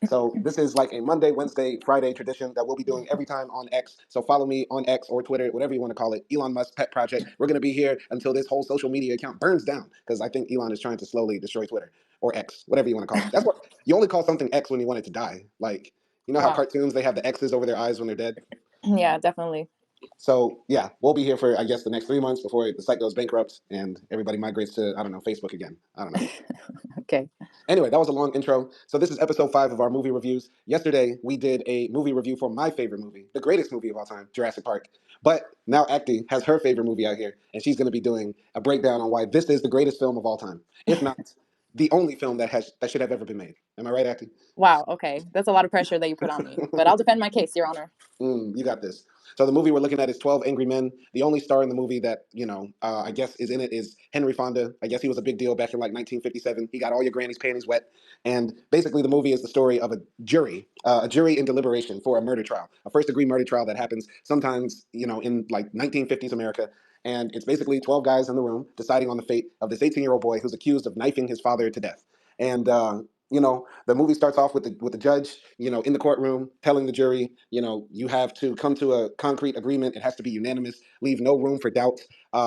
So this is like a Monday, Wednesday, Friday tradition that we'll be doing every time on X. So follow me on X or Twitter, whatever you want to call it. Elon Musk's pet project. We're going to be here until this whole social media account burns down because I think Elon is trying to slowly destroy Twitter or X, whatever you want to call it. That's what you only call something X when you want it to die. Like, you know how Wow. cartoons they have the X's over their eyes when they're dead. Yeah, definitely. So yeah, we'll be here for I guess the next 3 months before the site goes bankrupt and everybody migrates to I don't know Facebook again. I don't know. Okay. Anyway, that was a long intro. So this is episode 5 of our movie reviews. Yesterday we did a movie review for my favorite movie, the greatest movie of all time, Jurassic Park. But now Akdi has her favorite movie out here, and she's going to be doing a breakdown on why this is the greatest film of all time, if not the only film that should have ever been made. Am I right, Akdi? Wow. Okay. That's a lot of pressure that you put on me, but I'll defend my case, Your Honor. You got this. So the movie we're looking at is 12 Angry Men. The only star in the movie that, I guess is in it is Henry Fonda. I guess he was a big deal back in like 1957. He got all your granny's panties wet. And basically the movie is the story of a jury in deliberation for a murder trial, a first degree murder trial that happens sometimes, in like 1950s America. And it's basically 12 guys in the room deciding on the fate of this 18-year-old boy who's accused of knifing his father to death. And, the movie starts off with the judge, in the courtroom telling the jury, you have to come to a concrete agreement. It has to be unanimous. Leave no room for doubt.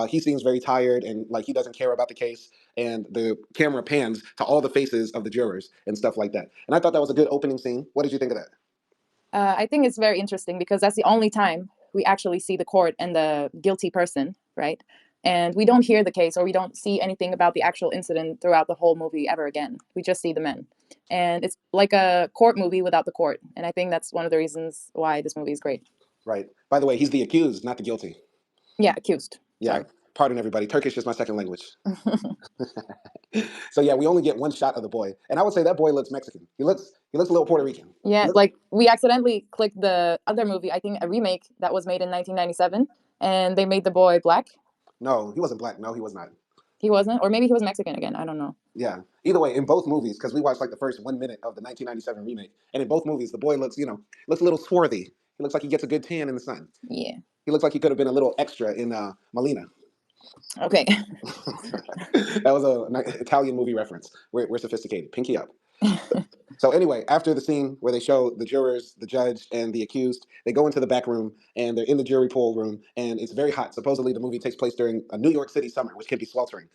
He seems very tired and like he doesn't care about the case. And the camera pans to all the faces of the jurors and stuff like that. And I thought that was a good opening scene. What did you think of that? I think it's very interesting because that's the only time we actually see the court and the guilty person, right? And we don't hear the case or we don't see anything about the actual incident throughout the whole movie ever again. We just see the men. And it's like a court movie without the court. And I think that's one of the reasons why this movie is great. Right. By the way, he's the accused, not the guilty. Yeah, accused. Yeah. Sorry. Pardon everybody. Turkish is my second language. So yeah, we only get one shot of the boy, and I would say that boy looks Mexican. He looks a little Puerto Rican. He Yeah, looks, like we accidentally clicked the other movie, I think a remake that was made in 1997, and they made the boy black. no, he wasn't black. No, he was not. He wasn't, or maybe he was Mexican again. I don't know. Yeah. Either way, in both movies, because we watched like the first 1 minute of the 1997 remake, and in both movies, the boy looks a little swarthy. He looks like he gets a good tan in the sun. Yeah. He looks like he could have been a little extra in Molina. Okay. That was an Italian movie reference. We're sophisticated. Pinky up. So anyway, after the scene where they show the jurors, the judge, and the accused, they go into the back room and they're in the jury pool room, and it's very hot. Supposedly, the movie takes place during a New York City summer, which can be sweltering.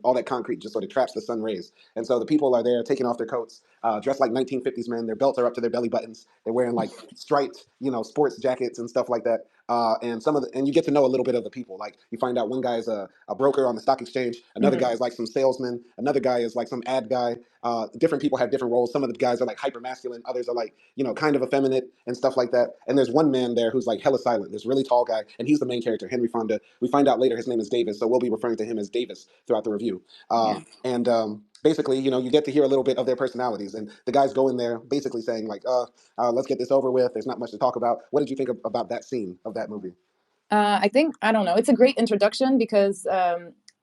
All that concrete just sort of traps the sun rays, and so the people are there taking off their coats, dressed like 1950s men. Their belts are up to their belly buttons. They're wearing like striped, sports jackets and stuff like that. And you get to know a little bit of the people. Like you find out one guy is a broker on the stock exchange, another Mhm. guy is like some salesman, another guy is like some ad guy. Different people have different roles. Some of the guys are like hyper masculine, others are like kind of effeminate and stuff like that. And there's one man there who's like hella silent. This really tall guy, and he's the main character, Henry Fonda. We find out later his name is Davis, so we'll be referring to him as Davis throughout the review. Yeah. And Basically, you get to hear a little bit of their personalities, and the guys go in there basically saying like, let's get this over with. There's not much to talk about. What did you think about that scene of that movie? I think I don't know. It's a great introduction because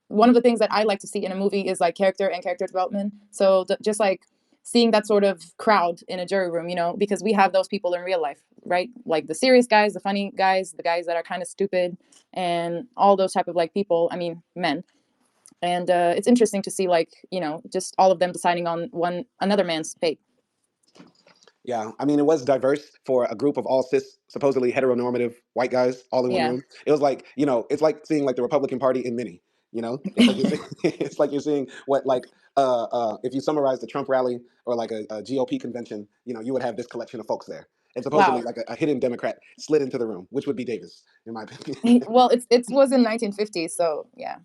one of the things that I like to see in a movie is like character and character development. So just like seeing that sort of crowd in a jury room, because we have those people in real life, right? Like the serious guys, the funny guys, the guys that are kind of stupid, and all those type of like people. I mean, men. And it's interesting to see like just all of them deciding on one another man's fate. Yeah, I mean, it was diverse for a group of all cis, supposedly heteronormative white guys all in one Yeah. room. It was like, it's like seeing like the Republican Party in mini. It's like it's like you're seeing what like if you summarize the Trump rally or like a GOP convention, you would have this collection of folks there, and supposedly Wow. like a hidden Democrat slid into the room, which would be Davis, in my opinion. Well, it was in 1950s, so yeah.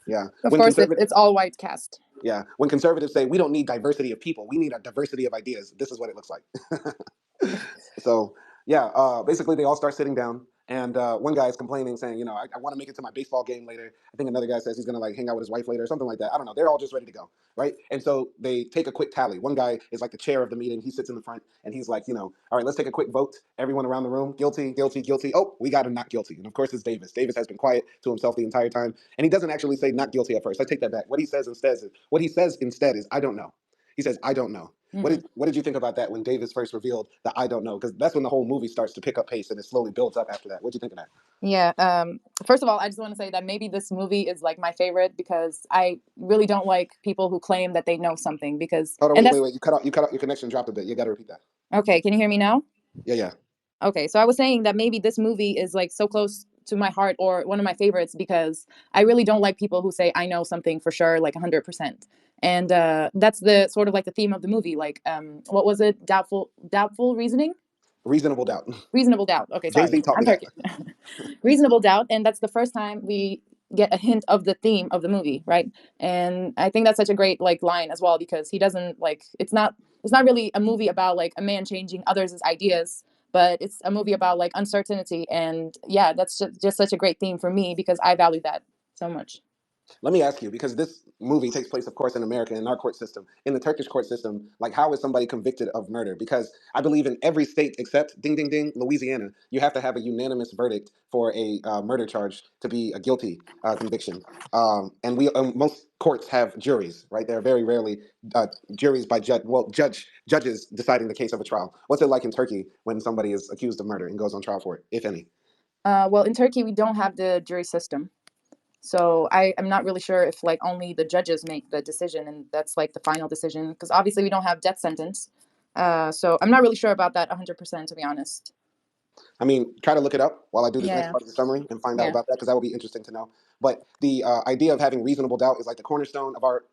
Yeah, Of when course, conservative it's all white cast. yeah when conservatives say we don't need diversity of people, we need a diversity of ideas. This is what it looks like. So yeah, basically they all start sitting down, and one guy is complaining, saying, I want to make it to my baseball game later. I think another guy says he's gonna like hang out with his wife later or something like that. I don't know. They're all just ready to go, right? And so they take a quick tally. One guy is like the chair of the meeting. He sits in the front, and he's like, all right, let's take a quick vote. Everyone around the room, guilty, guilty, guilty. Oh, we got him not guilty. And of course it's Davis. Davis has been quiet to himself the entire time, and he doesn't actually say not guilty at first. I take that back. What he says instead is I don't know. He says, "I don't know." Hmm. What did you think about that when Davis first revealed that "I don't know"? Because that's when the whole movie starts to pick up pace and it slowly builds up after that. What did you think of that? Yeah. First of all, I just want to say that maybe this movie is like my favorite because I really don't like people who claim that they know something because, Hold on, and wait, that's wait, wait. You cut out. Your connection dropped a bit. You got to repeat that. okay. Can you hear me now? Yeah, yeah. Okay, so I was saying that maybe this movie is like so close to my heart or one of my favorites because I really don't like people who say I know something for sure, like 100%. And that's the sort of like the theme of the movie. Like, what was it? Doubtful reasoning? Reasonable doubt. Reasonable doubt. Okay, Jay sorry. Z taught I'm me that. Turkish. Reasonable doubt. And that's the first time we get a hint of the theme of the movie, right? And I think that's such a great like line as well because he doesn't like it's not really a movie about like a man changing others' ideas, but it's a movie about like uncertainty. And yeah, that's just such a great theme for me because I value that so much. Let me ask you, because this movie takes place, of course, in America, in our court system. In the Turkish court system, like, how is somebody convicted of murder? Because I believe in every state except, ding, ding, ding, Louisiana, you have to have a unanimous verdict for a murder charge to be a guilty conviction. And we most courts have juries, right? There are very rarely juries by judges deciding the case of a trial. What's it like in Turkey when somebody is accused of murder and goes on trial for it, if any? Well, in Turkey, we don't have the jury system. So I'm not really sure if like only the judges make the decision and that's like the final decision because obviously we don't have death sentence. So I'm not really sure about that 100% to be honest. I mean, try to look it up while I do this next Yeah, part of the summary and find out yeah. about that because that would be interesting to know. But the idea of having reasonable doubt is like the cornerstone of our,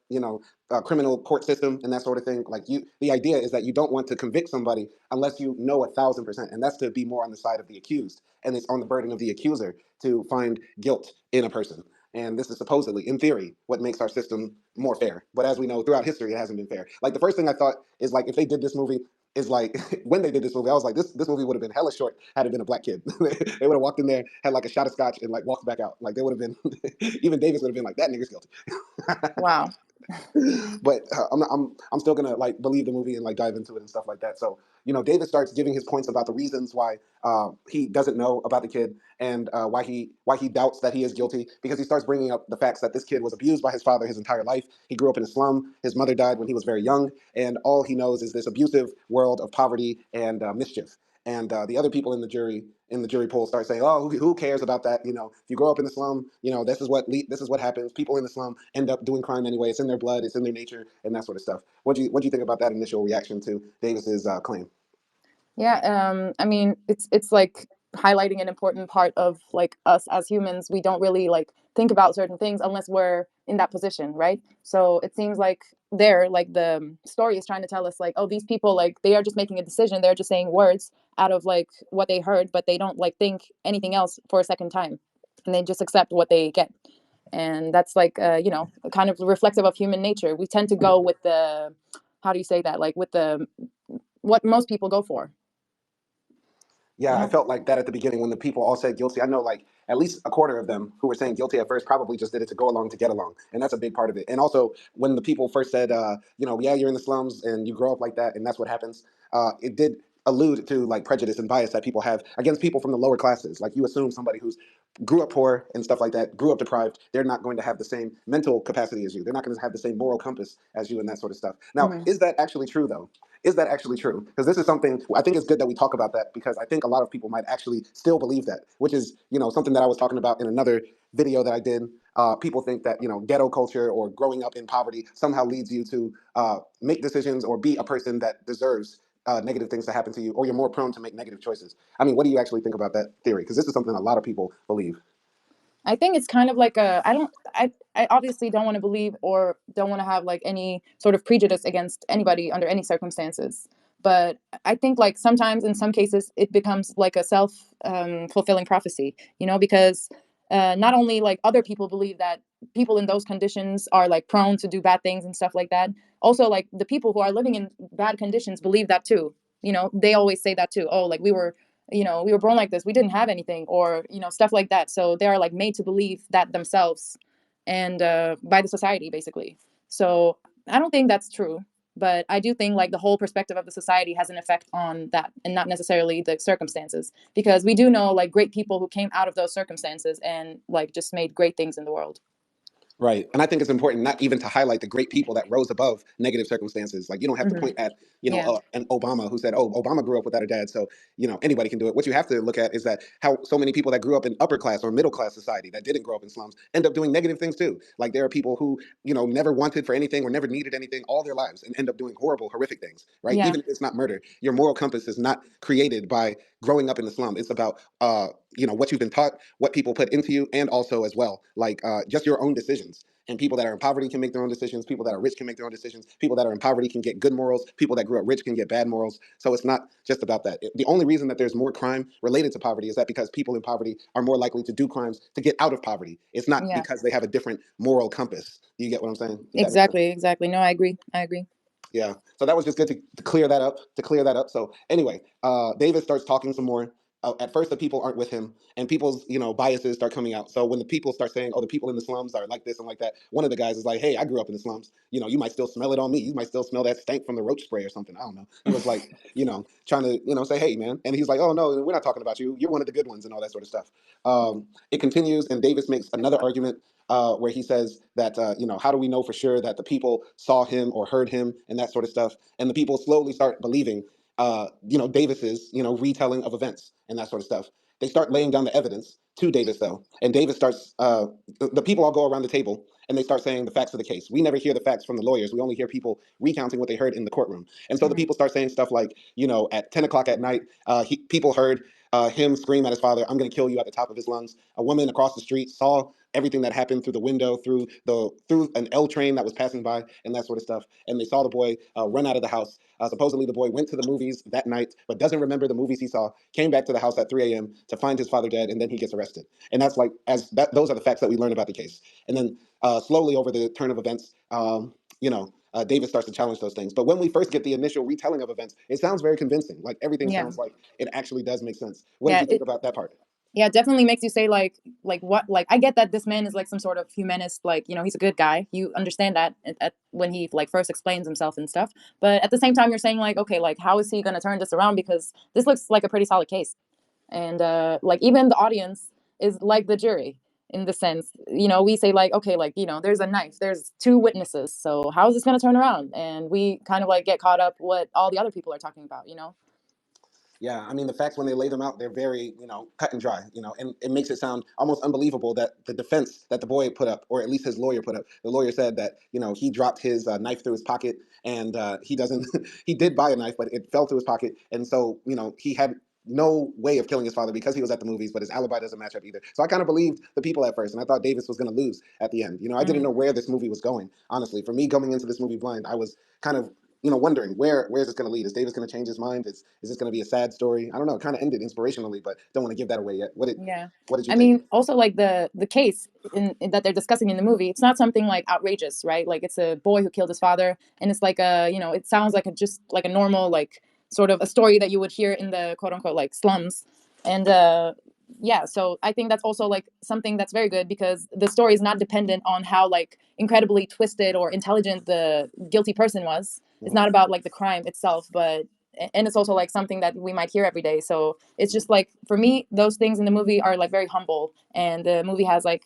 criminal court system and that sort of thing. Like the idea is that you don't want to convict somebody unless you know 1,000%, and that's to be more on the side of the accused, and it's on the burden of the accuser to find guilt in a person. And this is supposedly, in theory, what makes our system more fair. But as we know, throughout history, it hasn't been fair. Like the first thing I thought is like if they did this movie is like when they did this movie, I was like, this movie would have been hella short had it been a black kid. They would have walked in there, had like a shot of scotch, and like walked back out. Like they would have been, even Davis would have been like, that nigga's guilty. Wow. But I'm still gonna like believe the movie and like dive into it and stuff like that. So David starts giving his points about the reasons why he doesn't know about the kid and why he doubts that he is guilty because he starts bringing up the facts that this kid was abused by his father his entire life. He grew up in a slum. His mother died when he was very young, and all he knows is this abusive world of poverty and mischief. And the other people in the jury pool start saying, "Oh, who cares about that? If you grow up in the slum, this is what happens. People in the slum end up doing crime anyway. It's in their blood. It's in their nature, and that sort of stuff." What do you think about that initial reaction to Davis's claim? Yeah, I mean, it's like highlighting an important part of like us as humans. We don't really like think about certain things unless we're in that position, right? So it seems like like the story is trying to tell us like, oh, these people like they are just making a decision. They're just saying words out of like what they heard, but they don't like think anything else for a second time, and they just accept what they get. And that's like, kind of reflective of human nature. We tend to go with the, how do you say that? Like with the what most people go for, you Yeah, I know? felt like that at the beginning when the people all said guilty. I know like at least a quarter of them who were saying guilty at first probably just did it to go along to get along, and that's a big part of it. And also when the people first said, yeah, you're in the slums and you grow up like that, and that's what happens. It did allude to like prejudice and bias that people have against people from the lower classes. Like you assume somebody who's grew up poor and stuff like that, grew up deprived, they're not going to have the same mental capacity as you. They're not going to have the same moral compass as you and that sort of stuff. Now, Mhm. is that actually true though? Is that actually true? Because this is something I think it's good that we talk about that because I think a lot of people might actually still believe that, which is something that I was talking about in another video that I did. People think that ghetto culture or growing up in poverty somehow leads you to make decisions or be a person that deserves negative things to happen to you, or you're more prone to make negative choices. I mean, what do you actually think about that theory? Because this is something a lot of people believe. I think it's kind of like a I don't I obviously don't want to believe or don't want to have like any sort of prejudice against anybody under any circumstances. But I think like sometimes in some cases it becomes like a self fulfilling prophecy, because not only like other people believe that people in those conditions are like prone to do bad things and stuff like that. Also, like the people who are living in bad conditions believe that too. They always say that too. Oh, like we were born like this, we didn't have anything, or stuff like that. So they are like made to believe that themselves, and by the society basically. So I don't think that's true, but I do think like the whole perspective of the society has an effect on that and not necessarily the circumstances, because we do know like great people who came out of those circumstances and like just made great things in the world. Right. And I think it's important not even to highlight the great people that rose above negative circumstances. Like you don't have to Hmm. point at, Yeah. an Obama who said, "Oh, Obama grew up without a dad, so, anybody can do it." What you have to look at is that how so many people that grew up in upper class or middle class society that didn't grow up in slums end up doing negative things too. Like there are people who, never wanted for anything or never needed anything all their lives and end up doing horrible, horrific things, right? Yeah. Even if it's not murder, your moral compass is not created by growing up in the slum. It's about what you've been taught, what people put into you, and also as well, like just your own decisions. And people that are in poverty can make their own decisions. People that are rich can make their own decisions. People that are in poverty can get good morals. People that grew up rich can get bad morals. So it's not just about that. The only reason that there's more crime related to poverty is that because people in poverty are more likely to do crimes to get out of poverty. It's not Yeah. because they have a different moral compass. Do you get what I'm saying? Does that make sense? Exactly. Exactly. No, I agree. I agree. Yeah. So that was just good to clear that up. To clear that up. So anyway, David starts talking some more. At first, the people aren't with him, and people's biases start coming out. So when the people start saying, "Oh, the people in the slums are like this and like that," one of the guys is like, "Hey, I grew up in the slums. You might still smell it on me. You might still smell that stank from the roach spray or something. I don't know." He was like, trying to say, "Hey, man," and he's like, "Oh no, we're not talking about you. You're one of the good ones," and all that sort of stuff. It continues, and Davis makes another argument where he says that how do we know for sure that the people saw him or heard him and that sort of stuff, and the people slowly start believing Davis's retelling of events and that sort of stuff. They start laying down the evidence to Davis though, and Davis starts. The people all go around the table and they start saying the facts of the case. We never hear the facts from the lawyers. We only hear people recounting what they heard in the courtroom. And so the Hmm. people start saying stuff like, at 10 o'clock at night, people heard him scream at his father, "I'm going to kill you," at the top of his lungs. A woman across the street saw everything that happened through the window, through an L train that was passing by, and that sort of stuff. And they saw the boy run out of the house. Supposedly, the boy went to the movies that night, but doesn't remember the movies he saw. Came back to the house at 3 a.m. to find his father dead, and then he gets arrested. And that's like as that. Those are the facts that we learn about the case. And then slowly over the turn of events, David starts to challenge those things. But when we first get the initial retelling of events, it sounds very convincing. Like everything Yeah. sounds like it actually does make sense. What did Yeah. you think about that part? Yeah, it definitely makes you say like what, like I get that this man is like some sort of humanist, like he's a good guy, you understand that when he like first explains himself and stuff, but at the same time you're saying like, okay, like how is he going to turn this around, because this looks like a pretty solid case. And like even the audience is like the jury in the sense, we say like, okay, like there's a knife, there's two witnesses, so how is this going to turn around, and we kind of like get caught up what all the other people are talking about. Yeah, I mean, the facts when they lay them out, they're very, cut and dry, and it makes it sound almost unbelievable that the defense that the boy put up, or at least his lawyer put up, the lawyer said that, he dropped his knife through his pocket, and he doesn't, he did buy a knife, but it fell through his pocket. And so, he had no way of killing his father because he was at the movies, but his alibi doesn't match up either. So I kind of believed the people at first, and I thought Davis was going to lose at the end. I didn't Mm. know where this movie was going, honestly. For me, going into this movie blind, I was kind of wondering where's this going to lead. Is Davis going to change his mind? Is this going to be a sad story? I don't know. It kind of ended inspirationally, but don't want to give that away yet. Yeah. What did you I think? mean, also like the case that they're discussing in the movie, it's not something like outrageous, right? Like it's a boy who killed his father, and it's like it sounds like just like a normal, like sort of a story that you would hear in the quote unquote like slums. And yeah, so I think that's also like something that's very good, because the story is not dependent on how like incredibly twisted or intelligent the guilty person was. It's Mhm. not about like the crime itself, but and it's also like something that we might hear every day. So it's just like, for me, those things in the movie are like very humble, and the movie has like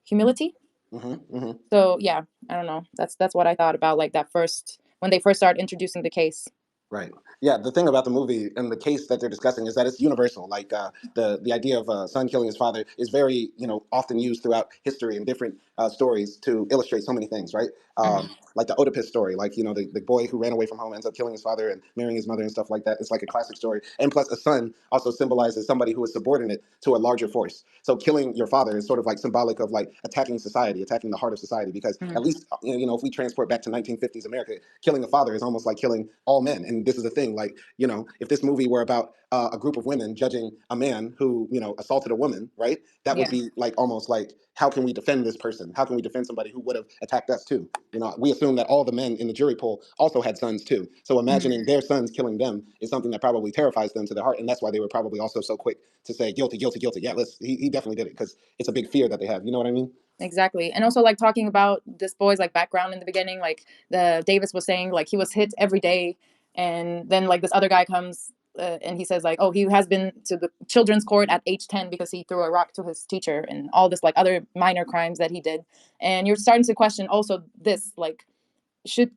humility. Hmm. So yeah, I don't know, that's what I thought about like that first, when they first started introducing the case. Right. Yeah. The thing about the movie and the case that they're discussing is that it's universal. Like the idea of a son killing his father is very often used throughout history in different stories to illustrate so many things. Right. Hmm. Like the Oedipus story, like the boy who ran away from home ends up killing his father and marrying his mother and stuff like that. It's like a classic story. And plus, a son also symbolizes somebody who is subordinate to a larger force. So killing your father is sort of like symbolic of like attacking society, attacking the heart of society. Because at Hmm. least if we transport back to 1950s America, killing a father is almost like killing all men. And this is the thing, like if this movie were about a group of women judging a man who assaulted a woman, right? That would Yeah. be like almost like, how can we defend this person? How can we defend somebody who would have attacked us too? We assume that all the men in the jury pool also had sons too. So Hmm. imagining their sons killing them is something that probably terrifies them to their heart, and that's why they were probably also so quick to say guilty, guilty, guilty. Yeah, he definitely did it because it's a big fear that they have. You know what I mean? Exactly. And also like talking about this boy's like background in the beginning, like the Davis was saying like he was hit every day, and then like this other guy comes and he says like, oh, he has been to the children's court at age 10 because he threw a rock to his teacher and all this like other minor crimes that he did. And you're starting to question also this, like,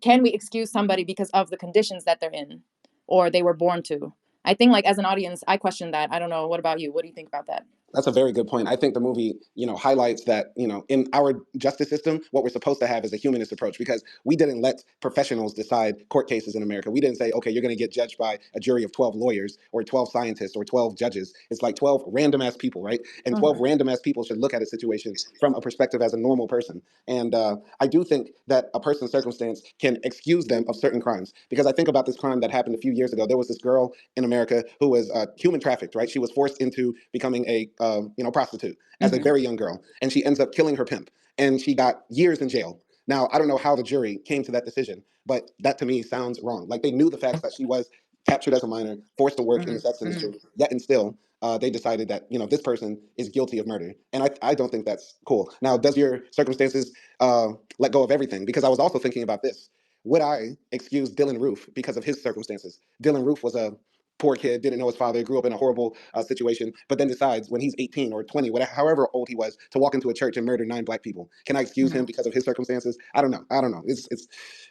can we excuse somebody because of the conditions that they're in or they were born to? I think like as an audience, I question that. I don't know. What about you? What do you think about that? That's a very good point. I think the movie, highlights that, in our justice system, what we're supposed to have is a humanist approach because we didn't let professionals decide court cases in America. We didn't say, okay, you're going to get judged by a jury of 12 lawyers or 12 scientists or 12 judges. It's like 12 random ass people, right? And 12 Mm-hmm. random ass people should look at a situation from a perspective as a normal person. And I do think that a person's circumstance can excuse them of certain crimes because I think about this crime that happened a few years ago. There was this girl in America who was human trafficked, right? She was forced into becoming a prostitute as a Mm-hmm. very young girl, and she ends up killing her pimp, and she got years in jail. Now I don't know how the jury came to that decision, but that to me sounds wrong. Like they knew the facts that she was captured as a minor, forced to work in the sex Mm-hmm. industry, yet and still they decided that this person is guilty of murder, and I don't think that's cool. Now, does your circumstances let go of everything? Because I was also thinking about this. Would I excuse Dylan Roof because of his circumstances? Dylan Roof was a poor kid, didn't know his father, grew up in a horrible situation, but then decides when he's 18 or 20, whatever, however old he was, to walk into a church and murder 9 black people. Can I excuse Mm-hmm. him because of his circumstances? I don't know. I don't know. It's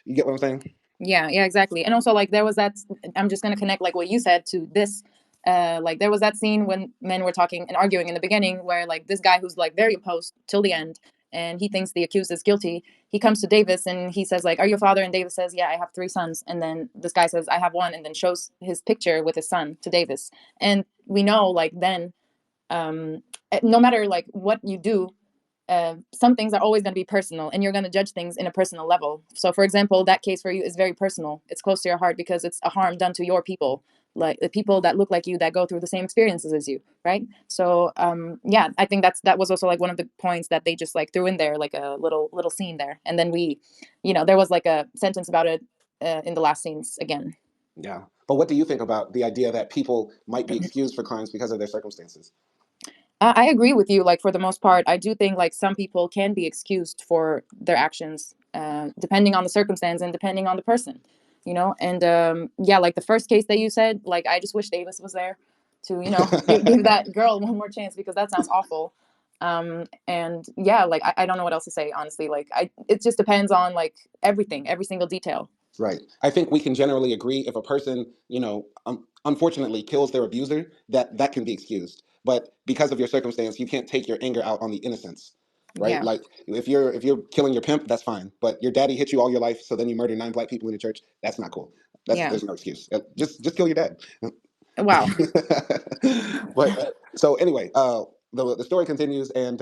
you get what I'm saying? Yeah, yeah, exactly. And also like there was that, I'm just going to connect like what you said to this. Like there was that scene when men were talking and arguing in the beginning where like this guy who's like very opposed till the end and he thinks the accused is guilty. He comes to Davis and he says like, are you a father? And Davis says, yeah, I have 3 sons. And then this guy says, I have one, and then shows his picture with his son to Davis. And we know like then, um no matter like what you do, some things are always going to be personal and you're going to judge things in a personal level. So for example, that case for you is very personal. It's close to your heart because it's a harm done to your people, like the people that look like you, that go through the same experiences as you, right? So yeah, I think that was also like one of the points that they just like threw in there, like a little scene there. And then we, there was like a sentence about it in the last scenes again. Yeah. But what do you think about the idea that people might be excused for crimes because of their circumstances? I agree with you. Like for the most part, I do think like some people can be excused for their actions, depending on the circumstance and depending on the person, And yeah, like the first case that you said, like I just wish Davis was there to, give that girl one more chance because that sounds awful. And yeah, like I don't know what else to say honestly. Like it just depends on like everything, every single detail. Right. I think we can generally agree if a person, unfortunately kills their abuser, that can be excused. But because of your circumstance, you can't take your anger out on the innocents, right? Yeah, Like if you're killing your pimp, that's fine. But your daddy hit you all your life, so then you murder 9 black people in the church. That's not cool. yeah. There's no excuse. Just kill your dad. Wow. But so anyway, the story continues, and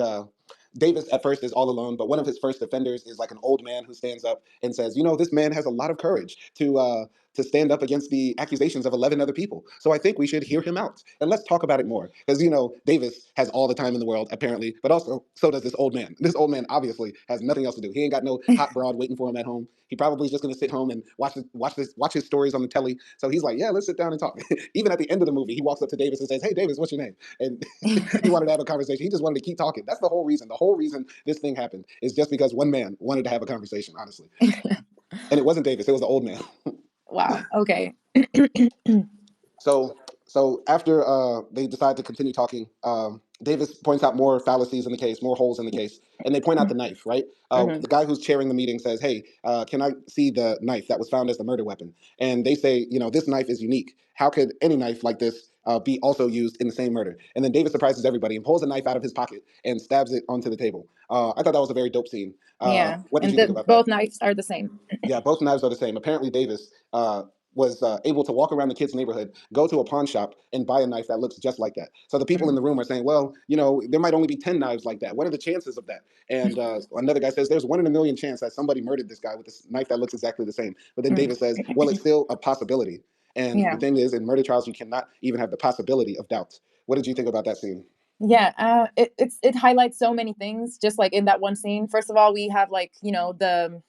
Davis at first is all alone, but one of his first defenders is like an old man who stands up and says, this man has a lot of courage to stand up against the accusations of 11 other people. So I think we should hear him out and let's talk about it more because Davis has all the time in the world apparently, but also so does this old man. This old man obviously has nothing else to do. He ain't got no hot broad waiting for him at home. He probably is just going to sit home and watch his stories on the telly. So he's like, yeah, let's sit down and talk. Even at the end of the movie, he walks up to Davis and says, hey, Davis, what's your name? And he wanted to have a conversation. He just wanted to keep talking. That's the whole reason. The whole reason this thing happened is just because one man wanted to have a conversation, honestly. And it wasn't Davis, it was the old man. Wow. Okay. So after they decide to continue talking, Davis points out more fallacies in the case, more holes in the case, and they point out the knife. Right, Hmm. the guy who's chairing the meeting says, "Hey, can I see the knife that was found as the murder weapon?" And they say, this knife is unique. How could any knife like this be also used in the same murder? And then Davis surprises everybody and pulls a knife out of his pocket and stabs it onto the table. I thought that was a very dope scene. Yeah, What did and you think about that? both knives are the same. Yeah, both knives are the same. Apparently, Davis was able to walk around the kid's neighborhood, go to a pawn shop, and buy a knife that looks just like that. So the people in the room are saying, well, there might only be 10 knives like that. What are the chances of that? And another guy says, there's 1 in a million chance that somebody murdered this guy with this knife that looks exactly the same. But then Mhm. Davis says, well, it's still a possibility. And the Yeah, thing is, in murder trials, you cannot even have the possibility of doubt. What did you think about that scene? yeah. It highlights so many things. Just like in that one scene. First of all, we have like the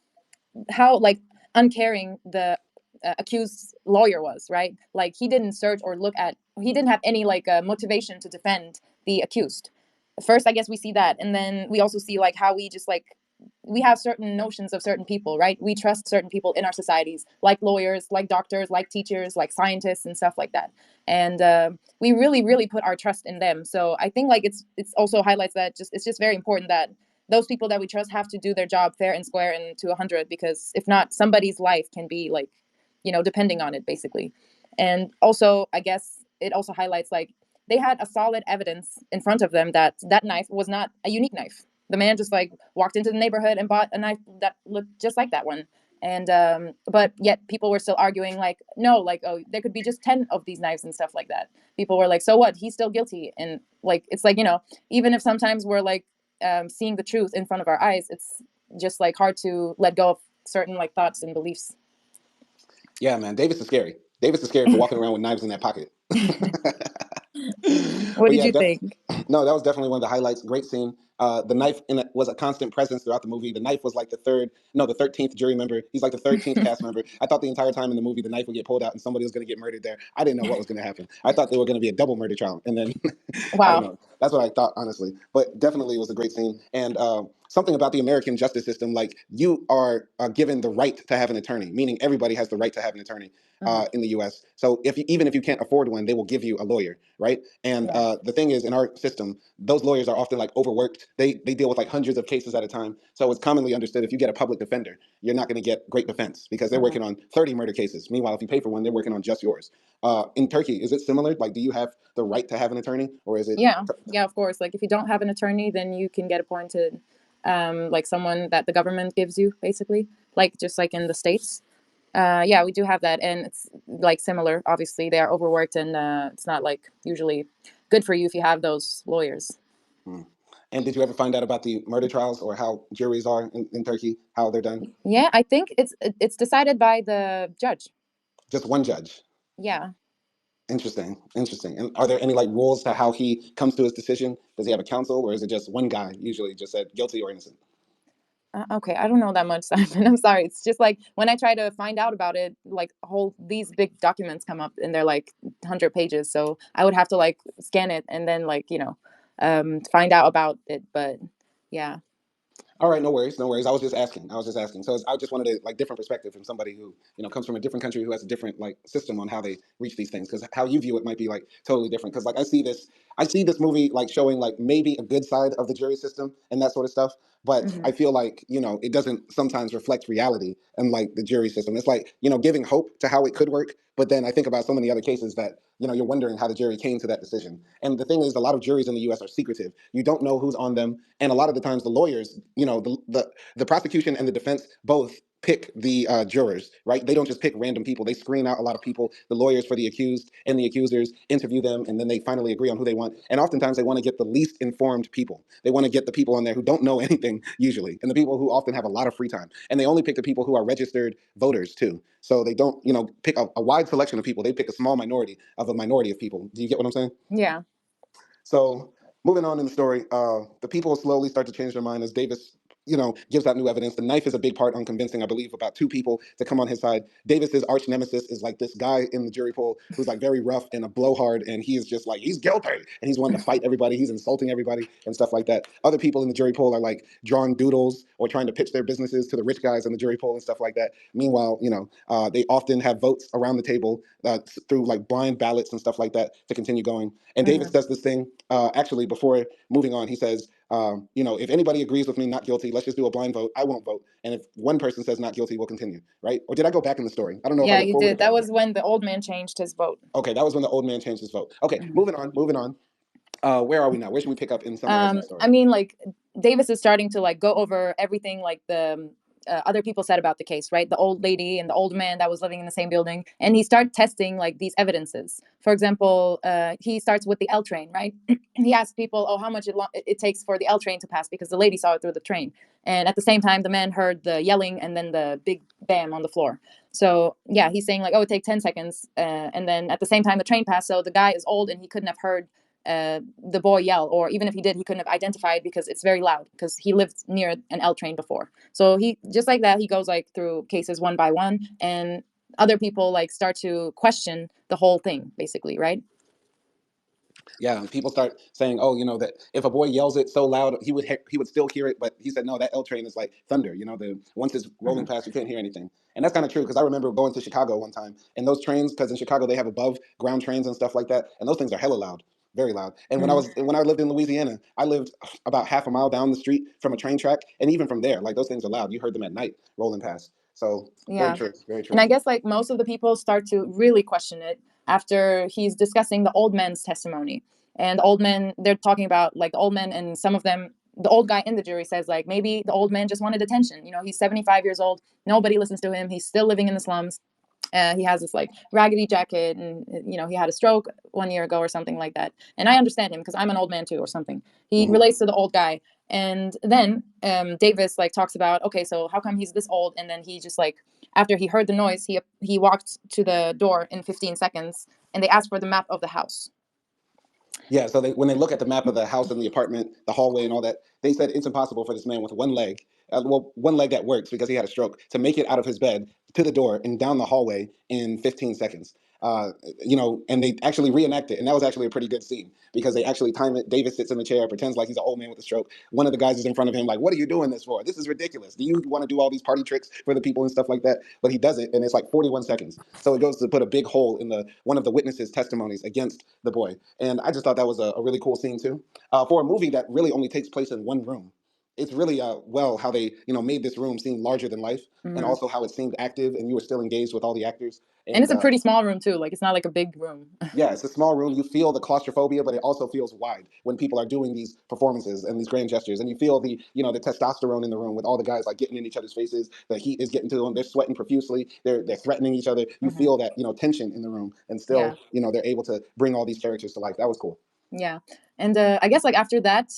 how like uncaring the accused lawyer was, right? Like he didn't search or look at. He didn't have any like motivation to defend the accused. First, I guess we see that, and then we also see like how we just like we have certain notions of certain people, right? We trust certain people in our societies, like lawyers, like doctors, like teachers, like scientists, and stuff like that. And we really, really put our trust in them. So I think like it's also highlights that just it's just very important that those people that we trust have to do their job fair and square and to 100, because if not, somebody's life can be like, depending on it, basically. And also, I guess it also highlights like they had a solid evidence in front of them that that knife was not a unique knife. The man just like walked into the neighborhood and bought a knife that looked just like that one. And but yet people were still arguing like, no, like, oh, there could be just 10 of these knives and stuff like that. People were like, so what, he's still guilty. And like it's like, even if sometimes we're like seeing the truth in front of our eyes, it's just like hard to let go of certain like thoughts and beliefs. Yeah, man, Davis is scary. Davis is scary for walking around with knives in that pocket. What But did yeah, you think? no, that was definitely one of the highlights. Great scene. The knife was a constant presence throughout the movie. The knife was like the third, no, the 13th jury member. He's like the 13th cast member. I thought the entire time in the movie the knife would get pulled out and somebody was going to get murdered there. I didn't know what was going to happen. I thought they were going to be a double murder trial, and then I don't Wow. know. That's what I thought, honestly. But definitely, it was a great scene. And something about the American justice system, like you are given the right to have an attorney, meaning everybody has the right to have an attorney Hmm. in the U.S. So even if you can't afford one, they will give you a lawyer, right? And Yeah. the thing is, in our system, those lawyers are often like overworked. They deal with like hundreds of cases at a time. So it's commonly understood if you get a public defender, you're not going to get great defense because they're Hmm. working on 30 murder cases. Meanwhile, if you pay for one, they're working on just yours. In Turkey, is it similar? Like, do you have the right to have an attorney, or is it? Yeah, yeah, of course. Like if you don't have an attorney, then you can get appointed, like someone that the government gives you, basically, like just like in the states. Yeah, we do have that, and it's like similar. Obviously, they are overworked, and it's not like usually good for you if you have those lawyers. Hmm. And did you ever find out about the murder trials or how juries are in Turkey, how they're done? Yeah, I think it's decided by the judge. Just one judge. Yeah. Interesting, interesting. And are there any like rules to how he comes to his decision? Does he have a counsel, or is it just one guy usually just said guilty or innocent? Okay, I don't know that much, Simon. I'm sorry. It's just like when I try to find out about it, like whole these big documents come up and they're like 100 pages. So I would have to like scan it and then like find out about it. But yeah. All right, no worries, no worries. I was just asking. I was just asking. So I just wanted a like different perspective from somebody who comes from a different country who has a different like system on how they reach these things. Because how you view it might be like totally different. Because like I see this movie like showing like maybe a good side of the jury system and that sort of stuff. But Hmm. I feel like it doesn't sometimes reflect reality and like the jury system. It's like giving hope to how it could work. But then I think about so many other cases that you're wondering how the jury came to that decision. And the thing is, a lot of juries in the U.S. are secretive. You don't know who's on them, and a lot of the times the lawyers, the prosecution and the defense both pick the jurors, right? They don't just pick random people. They screen out a lot of people. The lawyers for the accused and the accusers interview them, and then they finally agree on who they want. And oftentimes they want to get the least informed people. They want to get the people on there who don't know anything usually, and the people who often have a lot of free time. And they only pick the people who are registered voters too. So they don't, pick a wide selection of people. They pick a small minority of a minority of people. Do you get what I'm saying? Yeah. So moving on in the story, the people slowly start to change their mind as Davis, gives out new evidence. The knife is a big part on convincing, I believe, about two people to come on his side. Davis's arch nemesis is like this guy in the jury pool who's like very rough and a blowhard, and he is just like he's guilty, and he's wanting to fight everybody. He's insulting everybody and stuff like that. Other people in the jury pool are like drawing doodles or trying to pitch their businesses to the rich guys in the jury pool and stuff like that. Meanwhile, they often have votes around the table through like blind ballots and stuff like that to continue going. And Davis Hmm. does this thing. Actually, before moving on, he says, if anybody agrees with me not guilty, let's just do a blind vote. I won't vote. And if one person says not guilty, we'll continue. Right? Or did I go back in the story? I don't know if I Yeah, went you forward or did. That backward. was when the old man changed his vote. Okay, that was when the old man changed his vote. Okay, Hmm. moving on, moving on. Where are we now? Where should we pick up in summarizing the I story? mean, like Davis is starting to like go over everything like the other people said about the case, right? The old lady and the old man that was living in the same building, and he started testing like these evidences. For example, he starts with the L train, right? He asks people, "Oh, how much it takes for the L train to pass?" Because the lady saw it through the train, and at the same time, the man heard the yelling and then the big bam on the floor. So yeah, he's saying like, "Oh, it takes 10 seconds," and then at the same time, the train passed. So the guy is old and he couldn't have heard the boy yell, or even if he did, he couldn't have identified because it's very loud because he lived near an L train before. So he just like that he goes like through cases one by one, and other people like start to question the whole thing, basically, right? Yeah, and people start saying, "Oh, that if a boy yells it so loud, he would still hear it." But he said, "No, that L train is like thunder. The once it's rolling Mhm. past, you can't hear anything." And that's kind of true because I remember going to Chicago one time, and those trains, because in Chicago they have above ground trains and stuff like that, and those things are hella loud, very loud. And Mhm. when I lived in Louisiana, I lived about half a mile down the street from a train track, and even from there, like those things are loud. You heard them at night rolling past. So very Yeah. true, very And true. I guess like most of the people start to really question it after he's discussing the old man's testimony. And the old men, they're talking about like the old men, and some of them, the old guy in the jury says like maybe the old man just wanted attention. He's 75 years old. Nobody listens to him. He's still living in the slums. He has this like raggedy jacket, and he had a stroke 1 year ago or something like that. And I understand him because I'm an old man too, or something. He Hmm. relates to the old guy. And then Davis like talks about, okay, so how come he's this old? And then he just like, after he heard the noise, he walked to the door in 15 seconds, and they asked for the map of the house. Yeah, so when they look at the map of the house and the apartment, the hallway and all that, they said it's impossible for this man with one leg, well, one leg that works because he had a stroke, to make it out of his bed to the door and down the hallway in 15 seconds. And they actually reenact it, and that was actually a pretty good scene because they actually time it. Davis sits in the chair, pretends like he's an old man with a stroke. One of the guys is in front of him, like, "What are you doing this for? This is ridiculous. Do you want to do all these party tricks for the people and stuff like that?" But he does it, and it's like 41 seconds. So it goes to put a big hole in the one of the witnesses' testimonies against the boy. And I just thought that was a really cool scene too, for a movie that really only takes place in one room. It's really well how they made this room seem larger than life, and Hmm. also how it seemed active, and you were still engaged with all the actors. And And it's a pretty small room too. Like it's not like a big room. yeah, it's a small room. You feel the claustrophobia, but it also feels wide when people are doing these performances and these grand gestures. And you feel the testosterone in the room with all the guys like getting in each other's faces. The heat is getting to them. They're sweating profusely. They're threatening each other. You Hmm. feel that tension in the room, and Yeah. still they're able to bring all these characters to life. That was cool. Yeah. And I guess like after that,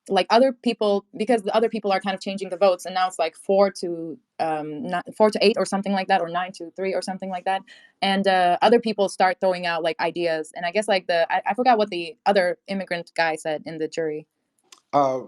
like other people, because the other people are kind of changing the votes, and now it's like 4-8 or something like that, or 9-3 or something like that. And other people start throwing out like ideas. And I guess like I forgot what the other immigrant guy said in the jury. Uh,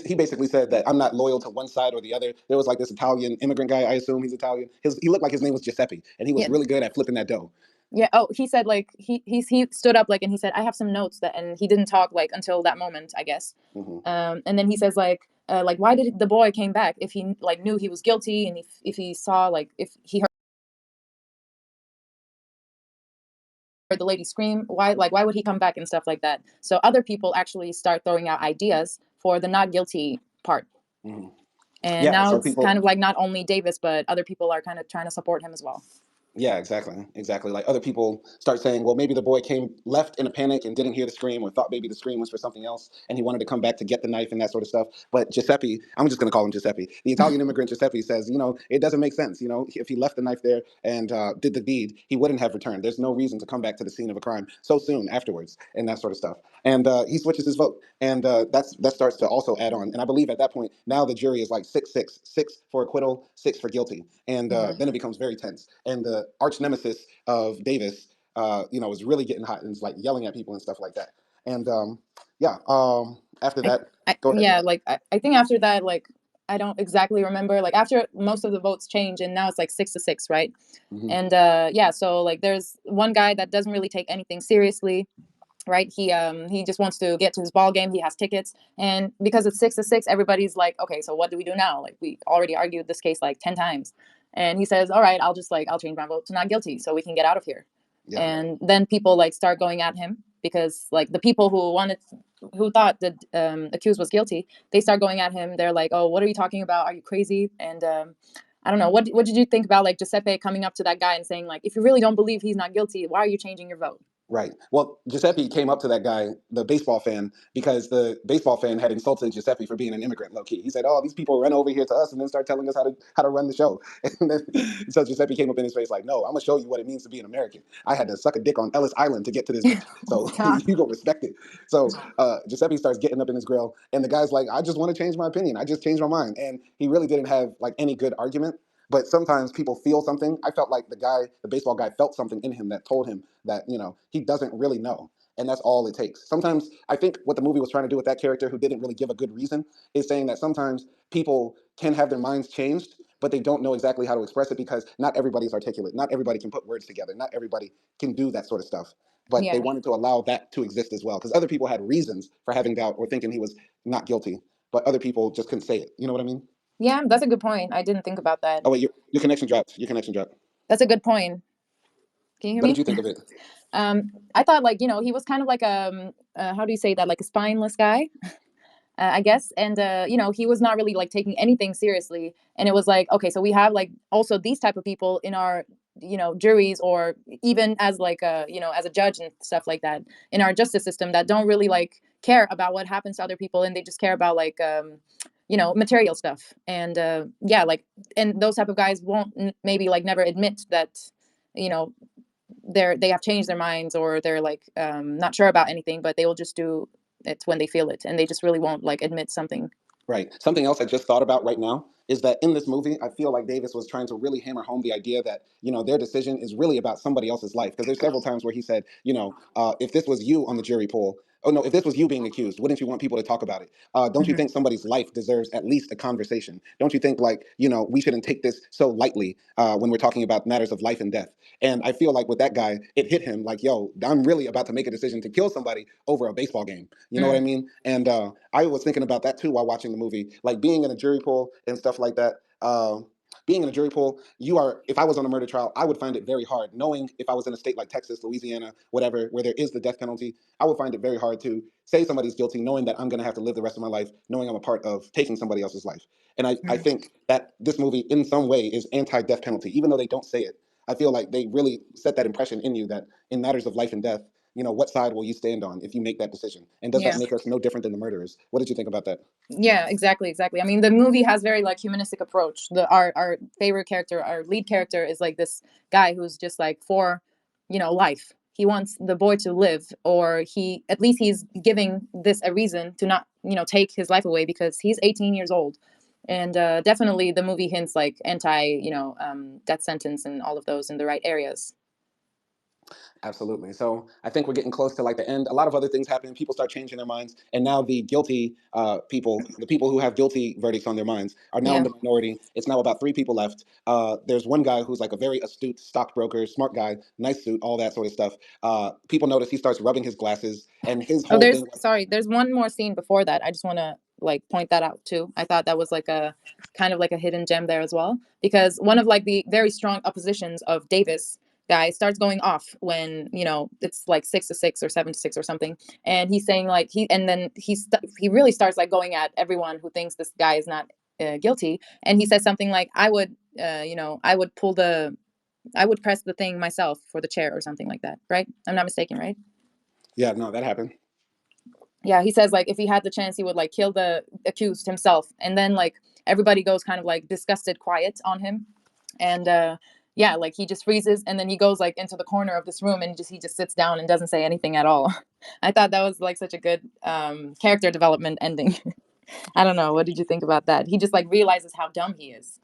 he basically said that I'm not loyal to one side or the other. There was like this Italian immigrant guy. I assume he's Italian. He looked like his name was Giuseppe, and he was Yeah. really good at flipping that dough. Yeah. Oh, he said like he stood up like, and he said I have some notes that, and he didn't talk like until that moment, I guess. Hmm. And then he says like why did the boy came back if he like knew he was guilty, and if he saw like if he heard the lady scream, why would he come back and stuff like that. So other people actually start throwing out ideas for the not guilty part. Hmm. And Yeah, now so it's kind people. of like not only Davis, but other people are kind of trying to support him as well. Yeah, exactly. Exactly. Like other people start saying, well, maybe the boy left in a panic and didn't hear the scream or thought maybe the scream was for something else and he wanted to come back to get the knife and that sort of stuff. But Giuseppe, I'm just going to call him Giuseppe, the Italian immigrant Giuseppe says, it doesn't make sense. If he left the knife there and did the deed, he wouldn't have returned. There's no reason to come back to the scene of a crime so soon afterwards and that sort of stuff. And he switches his vote. And that starts to also add on. And I believe at that point, now the jury is like 6-6, 6 for acquittal, 6 for guilty. And Hmm. then it becomes very tense. And the arch nemesis of Davis, is really getting hot and is like yelling at people and stuff like that. And yeah, after I, that, go ahead. yeah, like I think after that, like I don't exactly remember. Like after most of the votes change, and now it's like 6-6, right? Hmm. And yeah, so like there's one guy that doesn't really take anything seriously, right? He just wants to get to his ball game. He has tickets, and because it's 6-6, everybody's like, okay, so what do we do now? Like we already argued this case like 10 times, and he says, all right, I'll change my vote to not guilty so we can get out of here. Yeah, And then people like start going at him because like the people who thought that accused was guilty, they start going at him. They're like, oh, what are you talking about? Are you crazy? And I don't know. What did you think about like Giuseppe coming up to that guy and saying like, if you really don't believe he's not guilty, why are you changing your vote? right. Well, Giuseppe came up to that guy, the baseball fan, because the baseball fan had insulted Giuseppe for being an immigrant, low key. He said, "Oh, these people run over here to us and then start telling us how to run the show." And then, so Giuseppe came up in his face like, "No, I'm gonna show you what it means to be an American. I had to suck a dick on Ellis Island to get to this bitch, Oh so God. you gonna respect it." So Giuseppe starts getting up in his grill, and the guy's like, "I just want to change my opinion. I just changed my mind," and he really didn't have like any good argument. But sometimes people feel something. I felt like the baseball guy, felt something in him that told him that he doesn't really know, and that's all it takes. Sometimes I think what the movie was trying to do with that character, who didn't really give a good reason, is saying that sometimes people can have their minds changed, but they don't know exactly how to express it because not everybody's articulate. Not everybody can put words together. Not everybody can do that sort of stuff. but they Yeah. wanted to allow that to exist as well because other people had reasons for having doubt or thinking he was not guilty, but other people just couldn't say it. You know what I mean? Yeah, that's a good point. I didn't think about that. Oh wait, your connection dropped. Your connection dropped. That's a good point. Can you hear What did me? you think of it? I thought, like, he was kind of like how do you say that, like a spineless guy, I guess. And he was not really like taking anything seriously. And it was like, okay, so we have like also these type of people in our juries, or even as like as a judge and stuff like that in our justice system, that don't really like care about what happens to other people, and they just care about like material stuff. And yeah, like, and those type of guys won't maybe like never admit that you know they have changed their minds, or they're like not sure about anything, but they will just do it when they feel it, and they just really won't like admit something. Right. Something else I just thought about right now is that in this movie, I feel like Davis was trying to really hammer home the idea that, their decision is really about somebody else's life. Because there's several times where he said, if this was you on the jury pool, oh no, if this was you being accused, wouldn't you want people to talk about it? Don't you Hmm. think somebody's life deserves at least a conversation? Don't you think, like, we shouldn't take this so lightly when we're talking about matters of life and death? And I feel like with that guy, it hit him like, yo, I'm really about to make a decision to kill somebody over a baseball game. You know what I Mm. mean? And I was thinking about that too while watching the movie, like being in a jury pool and stuff like that. Being in a jury pool, if I was on a murder trial, I would find it very hard. Knowing if I was in a state like Texas, Louisiana, whatever, where there is the death penalty, I would find it very hard to say somebody's guilty, knowing that I'm going to have to live the rest of my life, knowing I'm a part of taking somebody else's life. And I Mm. think that this movie, in some way, is anti death penalty, even though they don't say it. I feel like they really set that impression in you that in matters of life and death, what side will you stand on if you make that decision? And does that Yeah. make us no different than the murderers? What did you think about that? Yeah, exactly. I mean, the movie has very like humanistic approach. Our favorite character, our lead character, is like this guy who's just like for life. He wants the boy to live, or he at least he's giving this a reason to not take his life away, because he's 18 years old. And definitely the movie hints like anti death sentence and all of those in the right areas. Absolutely. So I think we're getting close to like the end. A lot of other things happen. People start changing their minds, and now the guilty people, the people who have guilty verdicts on their minds, are now in Yeah. the minority. It's now about three people left. There's one guy who's like a very astute stockbroker, smart guy, nice suit, all that sort of stuff. People notice he starts rubbing his glasses, and his Oh, whole thing was, there's one more scene before that. I just want to like point that out too. I thought that was like a kind of like a hidden gem there as well, because one of like the very strong oppositions of Davis guy starts going off when it's like 6-6 or 7-6 or something, and he's saying like and then he really starts like going at everyone who thinks this guy is not guilty, and he says something like, I would I would press the thing myself for the chair or something like that, right? I'm not mistaken, right? yeah, no, that happened. Yeah, he says like if he had the chance he would like kill the accused himself, and then like everybody goes kind of like disgusted quiet on him. And yeah, like he just freezes, and then he goes like into the corner of this room, and he just sits down and doesn't say anything at all. I thought that was like such a good character development ending. I don't know, what did you think about that? He just like realizes how dumb he is.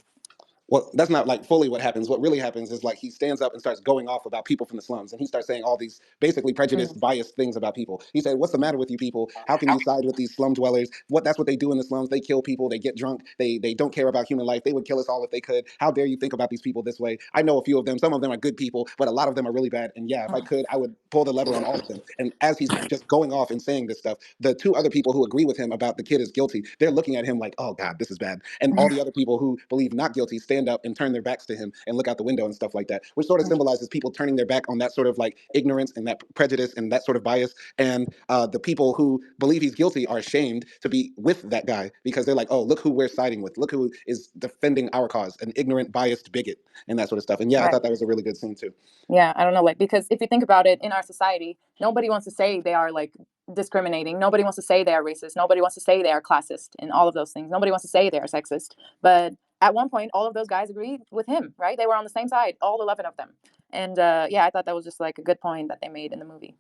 Well, that's not like fully what happens. What really happens is like he stands up and starts going off about people from the slums, and he starts saying all these basically prejudiced, Mm. biased things about people. He said, "What's the matter with you people? How can you side with these slum dwellers? That's what they do in the slums. They kill people. They get drunk. They don't care about human life. They would kill us all if they could. How dare you think about these people this way? I know a few of them. Some of them are good people, but a lot of them are really bad. And yeah, if I could, I would pull the lever on all of them." And as he's just going off and saying this stuff, the two other people who agree with him about the kid is guilty, they're looking at him like, "Oh God, this is bad." And all the other people who believe not guilty stand up and turn their backs to him and look out the window and stuff like that, which sort of symbolizes people turning their back on that sort of like ignorance and that prejudice and that sort of bias. And the people who believe he's guilty are ashamed to be with that guy because they're like, oh, look who we're siding with. Look who is defending our cause, an ignorant, biased bigot, and that sort of stuff. And yeah, I Right. thought that was a really good scene too. Yeah, I don't know, like, because if you think about it, in our society, nobody wants to say they are like discriminating. Nobody wants to say they are racist. Nobody wants to say they are classist and all of those things. Nobody wants to say they are sexist. But at one point, all of those guys agreed with him, right? They were on the same side, all 11 of them. And yeah, I thought that was just like a good point that they made in the movie.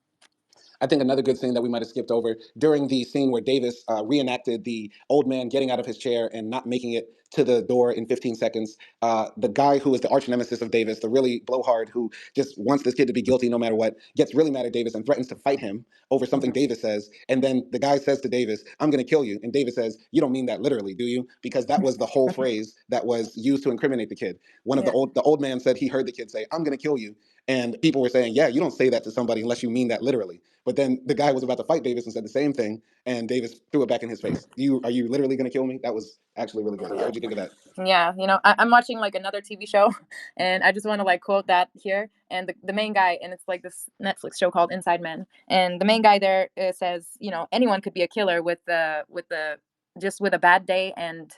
I think another good scene that we might have skipped over during the scene where Davis reenacted the old man getting out of his chair and not making it to the door in 15 seconds. The guy who is the arch nemesis of Davis, the really blowhard who just wants this kid to be guilty no matter what, gets really mad at Davis and threatens to fight him over something Mhm. Davis says. And then the guy says to Davis, "I'm going to kill you." And Davis says, "You don't mean that literally, do you?" Because that was the whole phrase that was used to incriminate the kid. One of Yeah. the old man said he heard the kid say, "I'm going to kill you." And people were saying, yeah, you don't say that to somebody unless you mean that literally. But then the guy was about to fight Davis and said the same thing, and Davis threw it back in his face. Are you literally going to kill me? That was actually really good. What did you think of that? Yeah, I'm watching like another TV show, and I just want to like quote that here. And the main guy, and it's like this Netflix show called Inside Men, and the main guy there says, anyone could be a killer with the just with a bad day and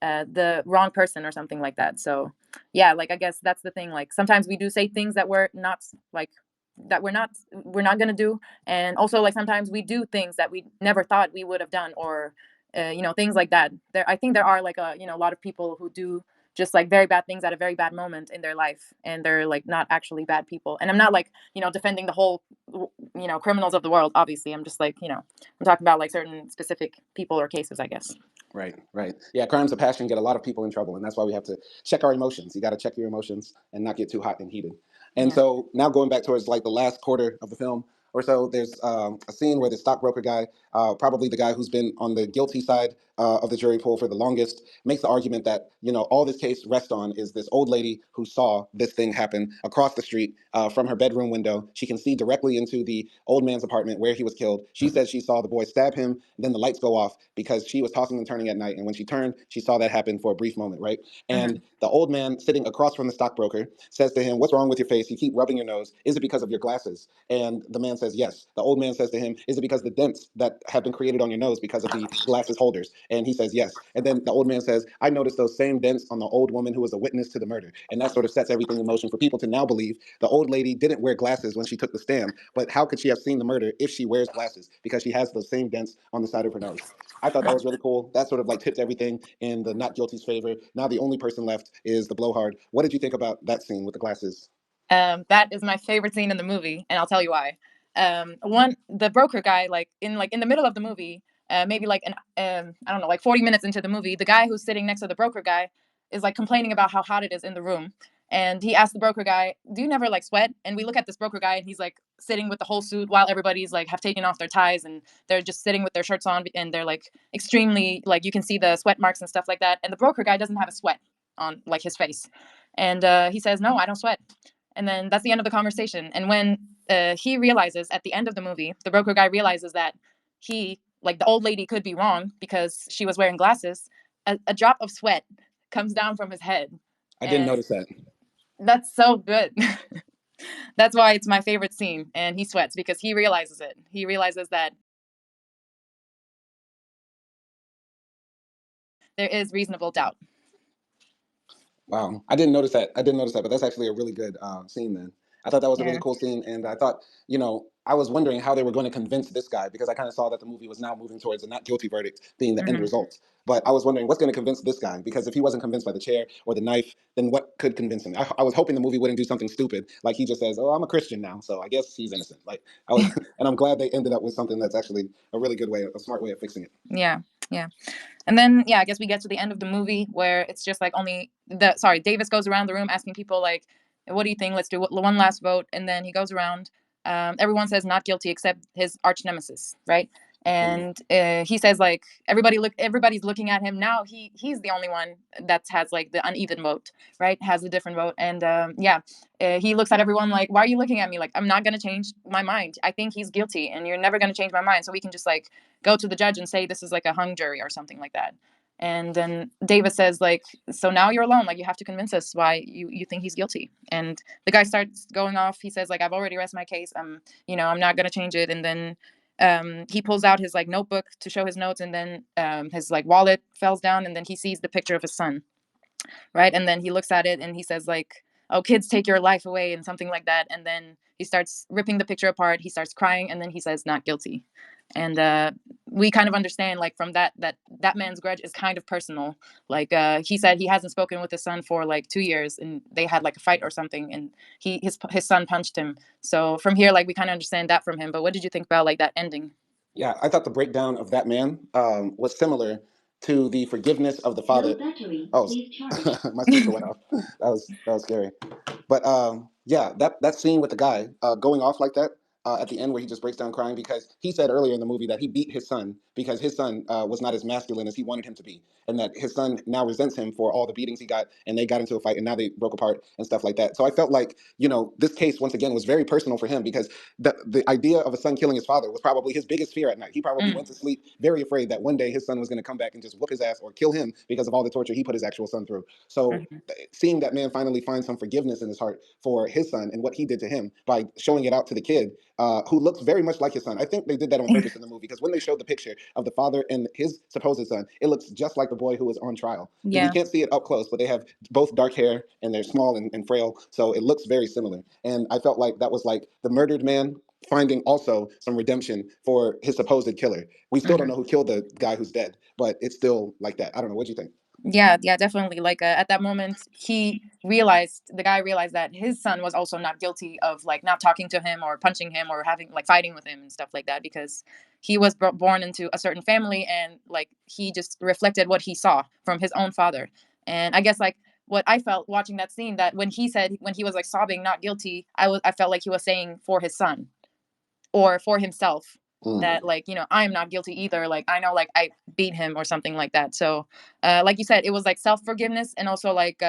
the wrong person or something like that. So yeah, like I guess that's the thing. Like sometimes we do say things that we're not like that we're not gonna do, and also like sometimes we do things that we never thought we would have done, or things like that. I think there are like a lot of people who do just like very bad things at a very bad moment in their life, and they're like not actually bad people. And I'm not like defending the whole criminals of the world. Obviously, I'm just like I'm talking about like certain specific people or cases, I guess. Right, right. Yeah, crimes of passion get a lot of people in trouble, and that's why we have to check our emotions. You got to check your emotions and not get too hot and heated. And Yeah. so now going back towards like the last quarter of the film or so, there's a scene where the stockbroker guy, probably the guy who's been on the guilty side of the jury pool for the longest, makes the argument that all this case rests on is this old lady who saw this thing happen across the street from her bedroom window. She can see directly into the old man's apartment where he was killed. She says she saw the boy stab him, and then the lights go off because she was tossing and turning at night, and when she turned, she saw that happen for a brief moment, right? Hmm. And the old man sitting across from the stockbroker says to him, "What's wrong with your face? You keep rubbing your nose. Is it because of your glasses?" And the man says, "Yes." The old man says to him, "Is it because the dents that have been created on your nose because of the glasses holders?" And he says, "Yes." And then the old man says, "I noticed those same dents on the old woman who was a witness to the murder." And that sort of sets everything in motion for people to now believe the old lady didn't wear glasses when she took the stand. But how could she have seen the murder if she wears glasses? Because she has those same dents on the side of her nose. I thought that was really cool. That sort of like tipped everything in the not guilty's favor. Now the only person left is the blowhard. What did you think about that scene with the glasses? That is my favorite scene in the movie, and I'll tell you why. One, the broker guy, like in the middle of the movie, maybe like I don't know, like 40 minutes into the movie, the guy who's sitting next to the broker guy is like complaining about how hot it is in the room, and he asked the broker guy, "Do you never like sweat?" And we look at this broker guy, and he's like sitting with the whole suit while everybody's like have taken off their ties, and they're just sitting with their shirts on, and they're like extremely like you can see the sweat marks and stuff like that, and the broker guy doesn't have a sweat on like his face, and he says, "No, I don't sweat." And then that's the end of the conversation. And when he realizes at the end of the movie, the broker guy realizes that like the old lady could be wrong because she was wearing glasses, a drop of sweat comes down from his head. I didn't And notice that. that's so good. That's why it's my favorite scene. And he sweats because he realizes it. He realizes that there is reasonable doubt. Wow, I didn't notice that. I didn't notice that, but that's actually a really good scene. Then I thought that was a really Yeah. cool scene, and I thought, I was wondering how they were going to convince this guy because I kind of saw that the movie was now moving towards a not guilty verdict being the end Hmm. result. But I was wondering what's going to convince this guy because if he wasn't convinced by the chair or the knife, then what could convince him? I was hoping the movie wouldn't do something stupid like he just says, "Oh, I'm a Christian now, so I guess he's innocent." Like I was, and I'm glad they ended up with something that's actually a really good way, a smart way of fixing it. Yeah. Yeah. And then yeah, I guess we get to the end of the movie where it's just like only the sorry, Davis goes around the room asking people like, "What do you think? Let's do one last vote." And then he goes around. Everyone says not guilty except his arch nemesis, right? Mm. And he says like everybody's looking at him now. He's the only one that has like the uneven vote, right? Has a different vote, and yeah, he looks at everyone like, "Why are you looking at me? Like I'm not gonna change my mind. I think he's guilty, and you're never gonna change my mind. So we can just like go to the judge and say this is like a hung jury or something like that." And then Davis says like, "So now you're alone. Like you have to convince us why you think he's guilty." And the guy starts going off. He says like, "I've already rested my case. I'm not gonna change it." And then he pulls out his like notebook to show his notes, and then his like wallet falls down, and then he sees the picture of his son, right? And then he looks at it and he says like, "Oh, kids take your life away," and something like that. And then he starts ripping the picture apart. He starts crying, and then he says, "Not guilty." And we kind of understand like from that man's grudge is kind of personal. Like he said he hasn't spoken with his son for like 2 years, and they had like a fight or something, and his son punched him. So from here, like we kind of understand that from him. But what did you think about like that ending? Yeah, I thought the breakdown of that man was similar to the forgiveness of the father. Oh, my speaker went off. That was scary. But yeah, that scene with the guy going off like that, at the end where he just breaks down crying because he said earlier in the movie that he beat his son because his son was not as masculine as he wanted him to be, and that his son now resents him for all the beatings he got, and they got into a fight, and now they broke apart and stuff like that. So I felt like, this case once again was very personal for him because the idea of a son killing his father was probably his biggest fear at night. He probably Mm. went to sleep very afraid that one day his son was going to come back and just whoop his ass or kill him because of all the torture he put his actual son through. So Mhm. seeing that man finally find some forgiveness in his heart for his son and what he did to him by showing it out to the kid, who looks very much like his son. I think they did that on purpose in the movie because when they showed the picture of the father and his supposed son, it looks just like the boy who was on trial. We Yeah. can't see it up close, but they have both dark hair and they're small and frail, so it looks very similar. And I felt like that was like the murdered man finding also some redemption for his supposed killer. We still don't Mhm. know who killed the guy who's dead, but it's still like that. I don't know. What do you think? Yeah, yeah, definitely. Like at that moment, the guy realized that his son was also not guilty of like not talking to him or punching him or having like fighting with him and stuff like that because he was born into a certain family and like he just reflected what he saw from his own father. And I guess like what I felt watching that scene, that when he said, when he was like sobbing not guilty, I felt like he was saying for his son or for himself, Mm, that like, I'm not guilty either, like I know like I beat him or something like that. So like you said, it was like self-forgiveness and also like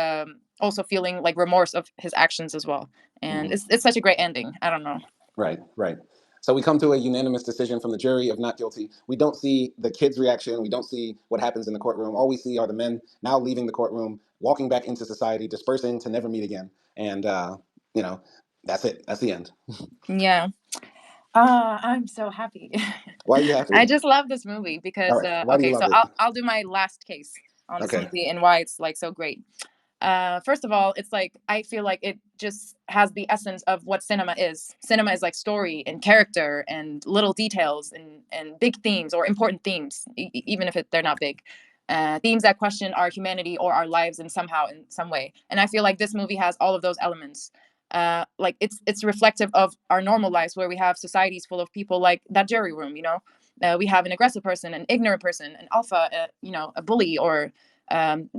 also feeling like remorse of his actions as well. And mhm. it's such a great ending. I don't know. Right, right. So we come to a unanimous decision from the jury of not guilty. We don't see the kid's reaction. We don't see what happens in the courtroom. All we see are the men now leaving the courtroom, walking back into society, dispersing to never meet again. And, you know, that's it. That's the end. Yeah. I'm so happy. Why are you I happy? just love this movie All because right. Why do you okay, love so it? I'll do my last case on this Okay. movie and why it's like so great. First of all, it's like I feel like it just has the essence of what cinema is. Cinema is like story and character and little details and big themes or important themes, even if they're not big. Themes that question our humanity or our lives in somehow in some way. And I feel like this movie has all of those elements. Like it's reflective of our normal lives where we have societies full of people like that jury room. We have an aggressive person, an ignorant person, an alpha, a bully, or um,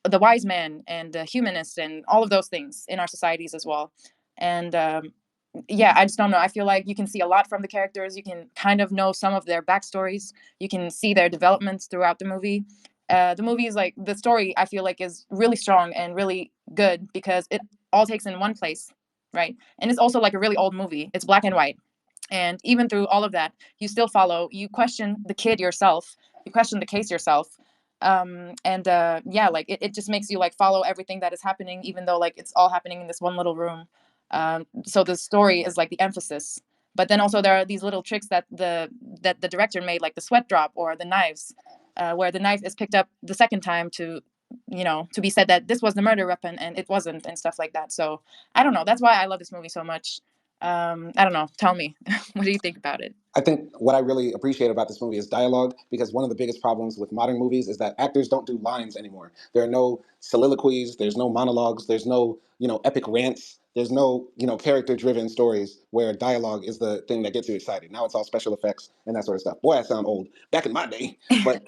the wise man and the humanist and all of those things in our societies as well. And yeah, I just don't know. I feel like you can see a lot from the characters. You can kind of know some of their backstories. You can see their developments throughout the movie. The movie is like the story, I feel like, is really strong and really good because it all takes in one place, right? And it's also like a really old movie. It's black and white. And even through all of that, you still follow, you question the kid yourself, you question the case yourself. And yeah, like it just makes you like follow everything that is happening, even though like it's all happening in this one little room. So the story is like the emphasis. But then also there are these little tricks that the director made, like the sweat drop or the knives, where the knife is picked up the second time to be said that this was the murder weapon and it wasn't, and stuff like that. So I don't know. That's why I love this movie so much. I don't know. Tell me, what do you think about it? I think what I really appreciate about this movie is dialogue because one of the biggest problems with modern movies is that actors don't do lines anymore. There are no soliloquies, there's no monologues, there's no, epic rants, there's no, character driven stories where dialogue is the thing that gets you excited. Now it's all special effects and that sort of stuff. Boy, I sound old. Back in my day, but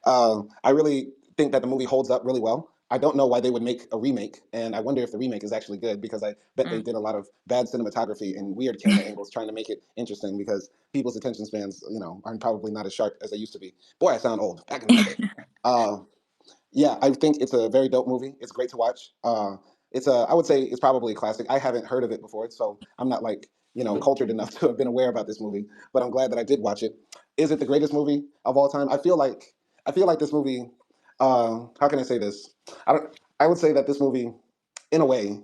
I really think that the movie holds up really well. I don't know why they would make a remake, and I wonder if the remake is actually good because I bet they Mm. did a lot of bad cinematography and weird camera angles trying to make it interesting because people's attention spans, are probably not as sharp as they used to be. Boy, I sound old. Back in my day. Uh, yeah, I think it's a very dope movie. It's great to watch. I would say it's probably a classic. I haven't heard of it before, so I'm not like, cultured enough to have been aware about this movie, but I'm glad that I did watch it. Is it the greatest movie of all time? I feel like this movie, how can I say this? I would say that this movie, in a way,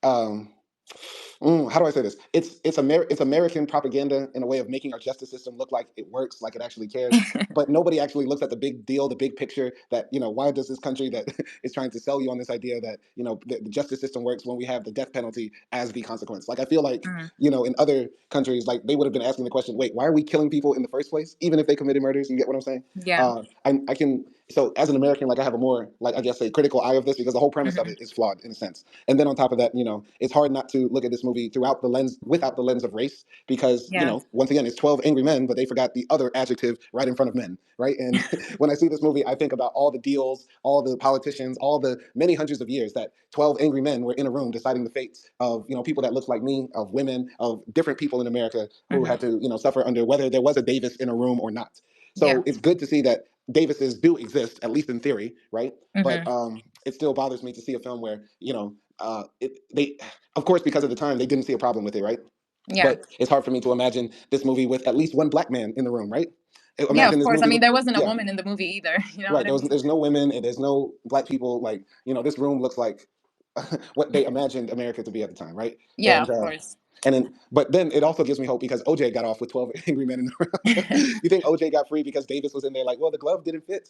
um, how do I say this? It's American propaganda in a way of making our justice system look like it works, like it actually cares. But nobody actually looks at the big deal, the big picture. That why does this country that is trying to sell you on this idea that the justice system works when we have the death penalty as the consequence? Like I feel like Mm. in other countries, like they would have been asking the question, wait, why are we killing people in the first place, even if they committed murders? You get what I'm saying? Yeah. I can so as an American, like I have a more, like I guess, a critical eye of this because the whole premise of Hmm. it is flawed in a sense. And then on top of that, it's hard not to look at this movie throughout the lens without the lens of race because Yeah. once again, it's 12 angry men, but they forgot the other adjective right in front of men, right? And when I see this movie, I think about all the deals, all the politicians, all the many hundreds of years that 12 angry men were in a room deciding the fates of people that look like me, of women, of different people in America who Hmm. had to suffer under whether there was a Davis in a room or not. Yeah. So it's good to see that Davises do exist, at least in theory, right? But Hmm. it still bothers me to see a film where they, of course, because of the time, they didn't see a problem with it, right? Yeah. But it's hard for me to imagine this movie with at least one black man in the room, right? Yeah, Imagine of this course. I movie mean, with, there wasn't a yeah, woman in the movie either. You know right. what I mean? There's no women and there's no black people. Like this room looks like what they imagined America to be at the time, right? Yeah, And of course. but then it also gives me hope because OJ got off with 12 angry men in the room. You think OJ got free because Davis was in there? Like, well, the glove didn't fit.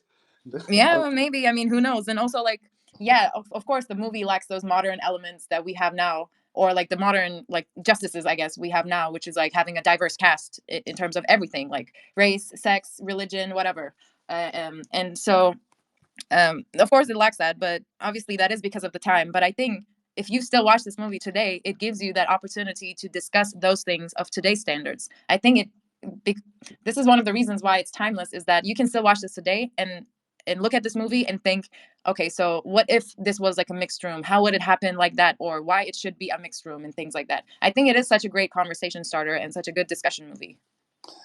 Yeah, well, maybe. I mean, who knows? And also, like, yeah, of course, the movie lacks those modern elements that we have now, or like the modern like justices, I guess we have now, which is like having a diverse cast in terms of everything, like race, sex, religion, whatever. And so, of course, it lacks that, but obviously, that is because of the time. But I think if you still watch this movie today, it gives you that opportunity to discuss those things of today's standards. I think be, this is one of the reasons why it's timeless is that you can still watch this today and look at this movie and think, okay, so what if this was like a mixed room? How would it happen like that? Or why it should be a mixed room and things like that. I think it is such a great conversation starter and such a good discussion movie.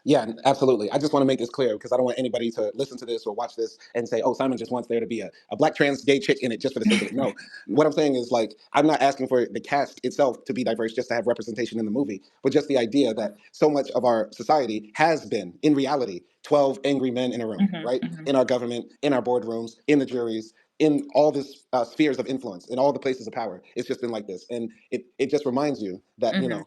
Yeah, absolutely. I just want to make this clear because I don't want anybody to listen to this or watch this and say, oh, Simon just wants there to be a black trans gay chick in it just for the sake of it. No, what I'm saying is like, I'm not asking for the cast itself to be diverse just to have representation in the movie, but just the idea that so much of our society has been, in reality, 12 angry men in a room, Hmm. right? Hmm. In our government, in our boardrooms, in the juries, in all this spheres of influence, in all the places of power. It's just been like this. And it just reminds you that, Hmm.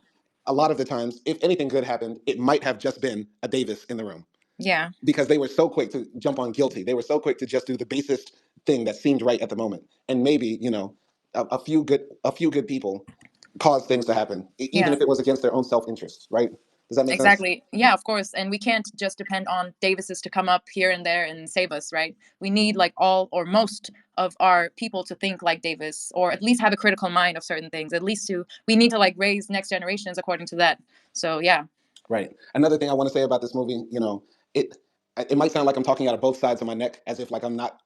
a lot of the times, if anything good happened, it might have just been a Davis in the room Yeah. because they were so quick to jump on guilty. They were so quick to just do the basest thing that seemed right at the moment. And maybe, a few good people caused things to happen, even Yeah. if it was against their own self-interest, right? Does that make sense? Exactly. Yeah, of course. And we can't just depend on Davises to come up here and there and save us, right? We need like all or most of our people to think like Davis or at least have a critical mind of certain things. At least we need to like raise next generations according to that. So, yeah. Right. Another thing I want to say about this movie, it it might sound like I'm talking out of both sides of my neck, as if like I'm not,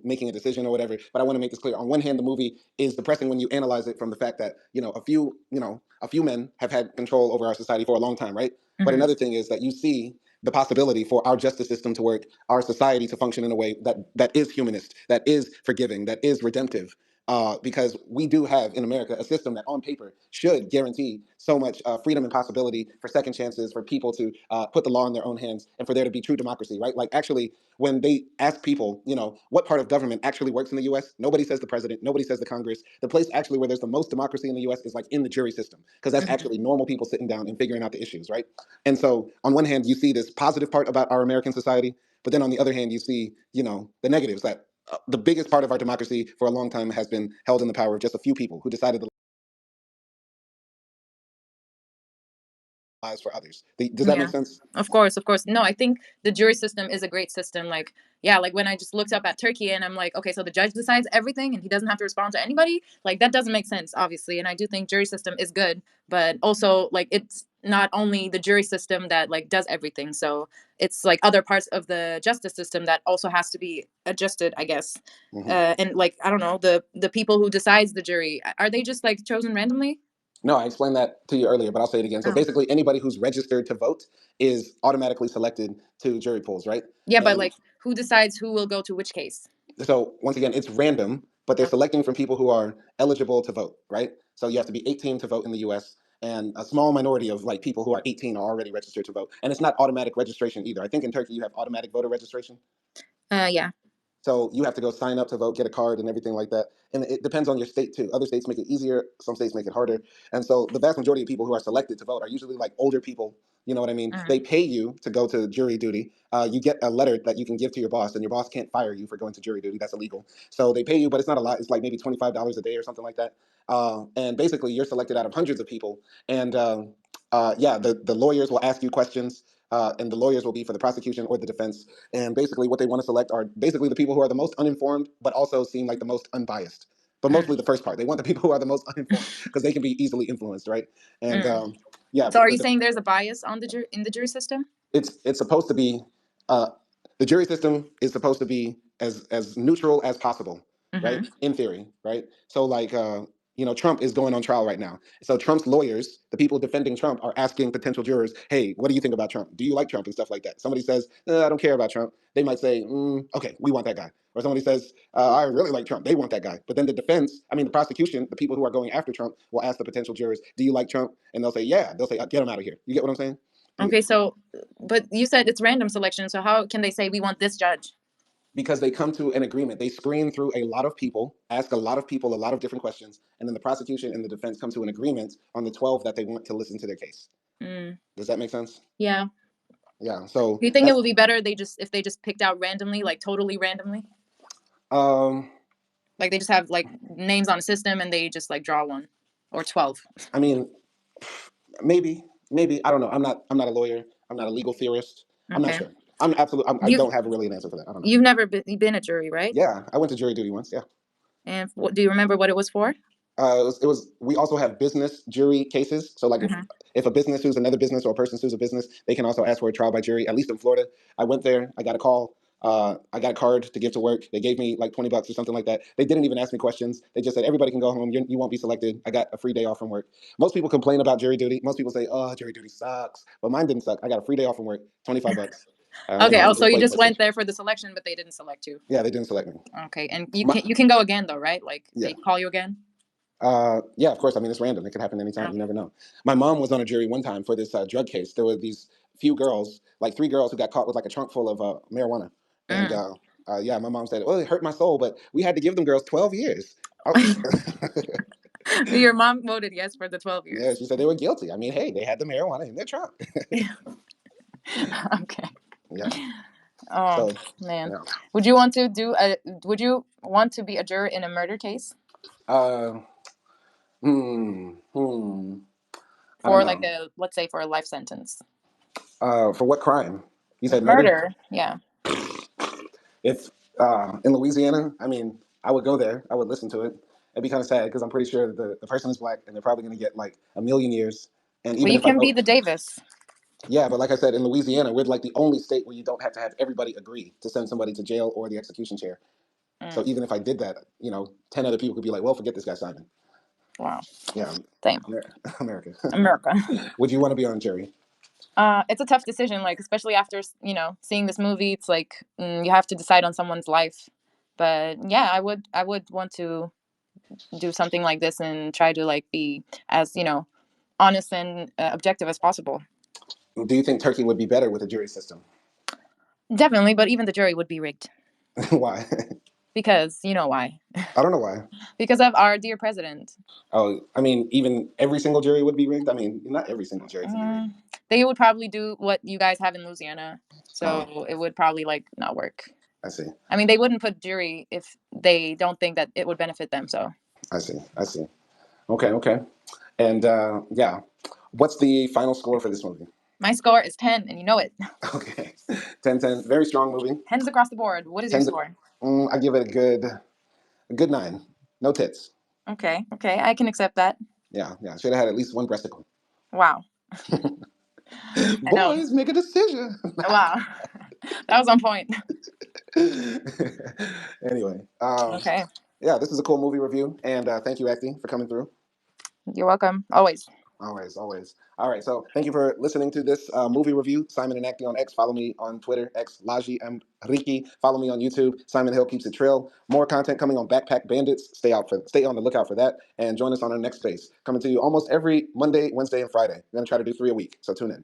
making a decision or whatever. But I want to make this clear. On one hand, the movie is depressing when you analyze it from the fact that a few men have had control over our society for a long time, right? But Hmm. another thing is that you see the possibility for our justice system to work, our society to function in a way that is humanist, that is forgiving, that is redemptive, because we do have in America a system that, on paper, should guarantee so much freedom and possibility for second chances, for people to put the law in their own hands, and for there to be true democracy, right? Like, actually, when they ask people, what part of government actually works in the U.S., nobody says the president, nobody says the Congress. The place actually where there's the most democracy in the U.S. is like in the jury system, because that's Hmm. actually normal people sitting down and figuring out the issues, right? And so, on one hand, you see this positive part about our American society, but then on the other hand, you see, the negatives that the biggest part of our democracy for a long time has been held in the power of just a few people who decided the lives for others. Does that make Yeah. sense? Of course, of course. No, I think the jury system is a great system. Like, yeah, like when I just looked up at Turkey and I'm like, okay, so the judge decides everything and he doesn't have to respond to anybody. Like that doesn't make sense, obviously. And I do think jury system is good, but also like it's not only the jury system that like does everything. So it's like other parts of the justice system that also has to be adjusted, I guess. Hmm. And like I don't know, the people who decides the jury, are they just like chosen randomly? No, I explained that to you earlier, but I'll say it again. So Oh. basically, anybody who's registered to vote is automatically selected to jury pools, right? Yeah, but And like who decides who will go to which case? so once again, it's random, but they're selecting from people who are eligible to vote, right? So you have to be 18 to vote in the U.S. And a small minority of like people who are 18 are already registered to vote. And it's not automatic registration either. I think in Turkey you have automatic voter registration. Yeah. So you have to go sign up to vote, get a card, and everything like that. And it depends on your state too. Other states make it easier. Some states make it harder. And so the vast majority of people who are selected to vote are usually like older people. You know what I mean? Mhm. They pay you to go to jury duty. You get a letter that you can give to your boss, and your boss can't fire you for going to jury duty. That's illegal. So they pay you, but it's not a lot. It's like maybe $25 a day or something like that. And basically, you're selected out of hundreds of people. And yeah, the lawyers will ask you questions. and the lawyers will be for the prosecution or the defense. And basically, what they want to select are basically the people who are the most uninformed, but also seem like the most unbiased. But Mm. mostly the first part. They want the people who are the most uninformed because they can be easily influenced, right? And Mm. yeah, So are you saying there's a bias on the in the jury system? it's supposed to be uh, the jury system is supposed to be as neutral as possible, right? Mm-hmm. In theory, right? So like Trump is going on trial right now. So Trump's lawyers, the people defending Trump, are asking potential jurors, "Hey, what do you think about Trump? Do you like Trump and stuff like that?" Somebody says, "I don't care about Trump." They might say, "Okay, we want that guy." Or somebody says, "I really like Trump." They want that guy. But then the defense, I mean, the prosecution, the people who are going after Trump, will ask the potential jurors, "Do you like Trump?" And they'll say, "Yeah." They'll say, "Get him out of here." You get what I'm saying? Okay, so but you said it's random selection. So how can they say we want this judge? Because they come to an agreement. They screen through a lot of people, ask a lot of people a lot of different questions, and then the prosecution and the defense come to an agreement on the 12 that they want to listen to their case. Mm. Does that make sense? Yeah. Yeah. So Do you think it that's would be better they just if they just picked out randomly, like totally randomly? um Like they just have like names on a system and they just like draw one or 12. I mean, maybe I don't know. I'm not a lawyer. I'm not a legal theorist. I'm not Okay. sure. I You don't have really an answer for that. I don't know. you've never been a jury, right? Yeah, I went to jury duty once. Yeah. And what, do you remember what it was for? It was. We also have business jury cases. So, like, if Mm-hmm. if a business sues another business or a person sues a business, they can also ask for a trial by jury. At least in Florida, I went there. I got a call. I got a card to give to work. They gave me like $20 or something like that. They didn't even ask me questions. They just said everybody can go home. You won't be selected. I got a free day off from work. Most people complain about jury duty. Most people say, "Oh, jury duty sucks," but mine didn't suck. I got a free day off from work, $25, and Okay. I Oh, so just you played just went PlayStation. there for the selection, but they didn't select you. Yeah, they didn't select me. Okay, and My, you can go again though, right? Like yeah. they call you again. Yeah, of course. I mean, it's random. It could happen anytime. You Okay. never know. My mom was on a jury one time for this drug case. There were these few girls, like three girls, who got caught with like a trunk full of marijuana. And Mm. yeah, my mom said, "Well, it hurt my soul, but we had to give them girls 12 years." Oh, Your mom voted yes for the 12 yeah, years. she said they were guilty. I mean, hey, they had the marijuana in their trunk. Okay. Yeah. Oh So, man, yeah. would you want to do a? Would you want to be a juror in a murder case Uh, hmm. I don't for like know. a let's say for a life sentence? For what crime? You said murder? Murder, yeah. If in Louisiana, I mean, I would go there. I would listen to it. It'd be kind of sad because I'm pretty sure the person is black and they're probably going to get like a million years. And Well, even you if I can be go, the Davis. yeah, but like I said, in Louisiana, we're like the only state where you don't have to have everybody agree to send somebody to jail or the execution chair. So Mm, even if I did that, 10 other people could be like, well, forget this guy Simon. wow. Yeah, Same. America. America. Would you want to be on jury? It's a tough decision, like especially after seeing this movie. It's like you have to decide on someone's life. But yeah, I would want to do something like this and try to like be as honest and objective as possible. Do you think Turkey would be better with a jury system? Definitely, but even the jury would be rigged Why? because you know why? I don't know why. Because of our dear president. Oh, I mean, even every single jury would be rigged. I mean, not every single jury can be rigged. Mm, they would probably do what you guys have in Louisiana, Oh, so it would probably like not work. I see. I mean, they wouldn't put jury if they don't think that it would benefit them. So I see. I see. Okay. Okay. And yeah, what's the final score for this movie? my score is 10, and you know it. Okay, 10-10. Very strong movie. Tens across the board. What is your 10. score? I give it a good 9. No tits. Okay, okay, I can accept that. Yeah, yeah. Should have had at least one breasticle. Wow, I know. Boys, make a decision. Wow, that was on point. Anyway, Okay, yeah, this is a cool movie review, and thank you, Akdi, for coming through. you're welcome. Always. Always, always. All right, so thank you for listening to this movie review. Simon and Acting on X. Follow me on Twitter, X Laji M Riki. Follow me on YouTube. Simon Hill keeps it trail. More content coming on Backpack Bandits. Stay on the lookout for that, and join us on our next space. Coming to you almost every Monday, Wednesday, and Friday. We're gonna try to do 3 a week, so tune in.